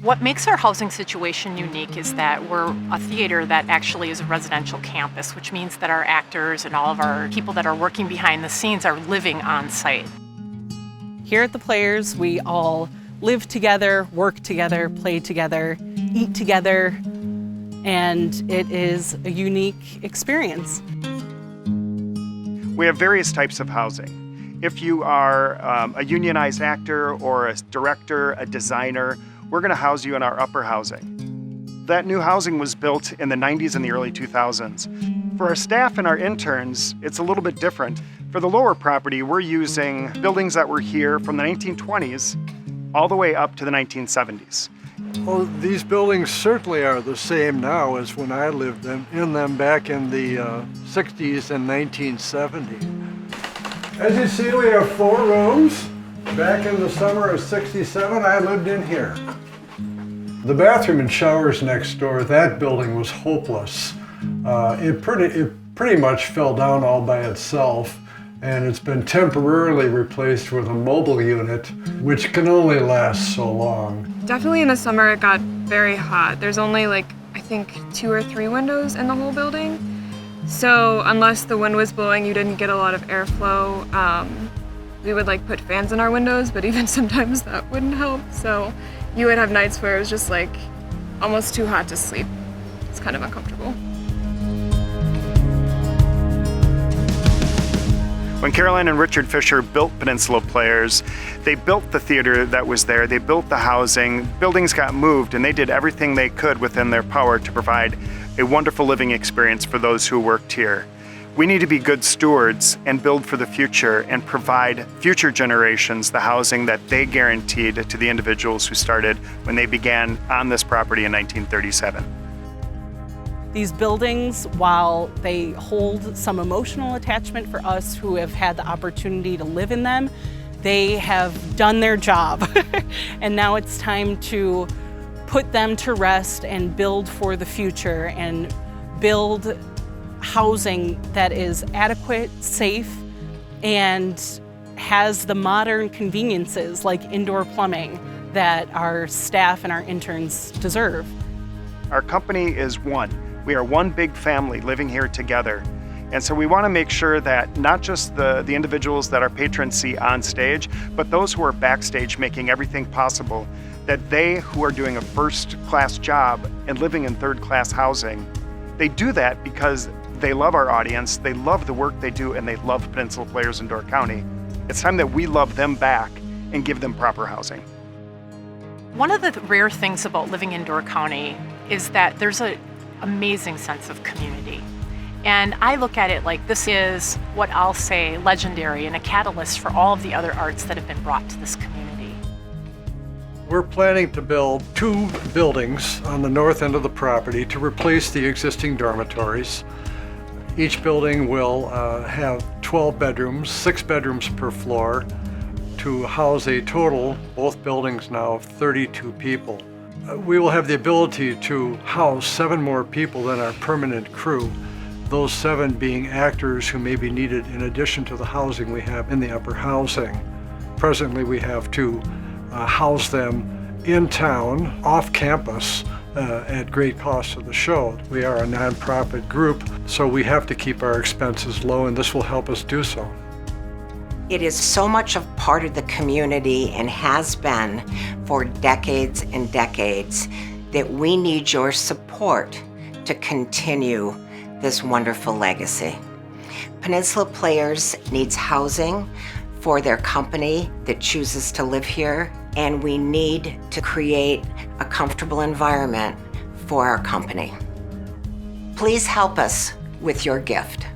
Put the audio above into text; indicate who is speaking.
Speaker 1: What makes our housing situation unique is that we're a theater that actually is a residential campus, which means that our actors and all of our people that are working behind the scenes are living on site.
Speaker 2: Here at the Players, we all live together, work together, play together, eat together, and it is a unique experience.
Speaker 3: We have various types of housing. If you are a unionized actor or a director, a designer, we're going to house you in our upper housing. That new housing was built in the 90s and the early 2000s. For our staff and our interns, it's a little bit different. For the lower property, we're using buildings that were here from the 1920s all the way up to the 1970s.
Speaker 4: Well, these buildings certainly are the same now as when I lived in them back in the 60s and 1970. As you see, we have 4 rooms. Back in the summer of '67, I lived in here. The bathroom and showers next door, that building was hopeless. It pretty much fell down all by itself, and it's been temporarily replaced with a mobile unit, which can only last so long.
Speaker 5: Definitely in the summer it got very hot. There's only I think 2 or 3 windows in the whole building. So unless the wind was blowing, you didn't get a lot of airflow. We would put fans in our windows, but even sometimes that wouldn't help. So you would have nights where it was just almost too hot to sleep. It's kind of uncomfortable.
Speaker 3: When Caroline and Richard Fisher built Peninsula Players, they built the theater that was there, they built the housing, buildings got moved, and they did everything they could within their power to provide a wonderful living experience for those who worked here. We need to be good stewards and build for the future and provide future generations the housing that they guaranteed to the individuals who started when they began on this property in 1937.
Speaker 2: These buildings, while they hold some emotional attachment for us who have had the opportunity to live in them, they have done their job. And now it's time to put them to rest and build for the future and build housing that is adequate, safe, and has the modern conveniences like indoor plumbing that our staff and our interns deserve.
Speaker 3: Our company is one. We are one big family living here together. And so we want to make sure that not just the individuals that our patrons see on stage, but those who are backstage making everything possible, that they who are doing a first-class job and living in third-class housing, they do that because they love our audience, they love the work they do, and they love Peninsula Players in Door County. It's time that we love them back and give them proper housing.
Speaker 1: One of the rare things about living in Door County is that there's an amazing sense of community. And I look at it like this is what I'll say legendary and a catalyst for all of the other arts that have been brought to this community.
Speaker 4: We're planning to build 2 buildings on the north end of the property to replace the existing dormitories. Each building will have 12 bedrooms, 6 bedrooms per floor, to house a total, both buildings now, of 32 people. We will have the ability to house 7 more people than our permanent crew, those 7 being actors who may be needed in addition to the housing we have in the upper housing. Presently, we have to house them in town, off campus, at great cost to the show. We are a nonprofit group, so we have to keep our expenses low, and this will help us do so.
Speaker 6: It is so much of part of the community and has been for decades and decades that we need your support to continue this wonderful legacy. Peninsula Players needs housing for their company that chooses to live here, and we need to create a comfortable environment for our company. Please help us with your gift.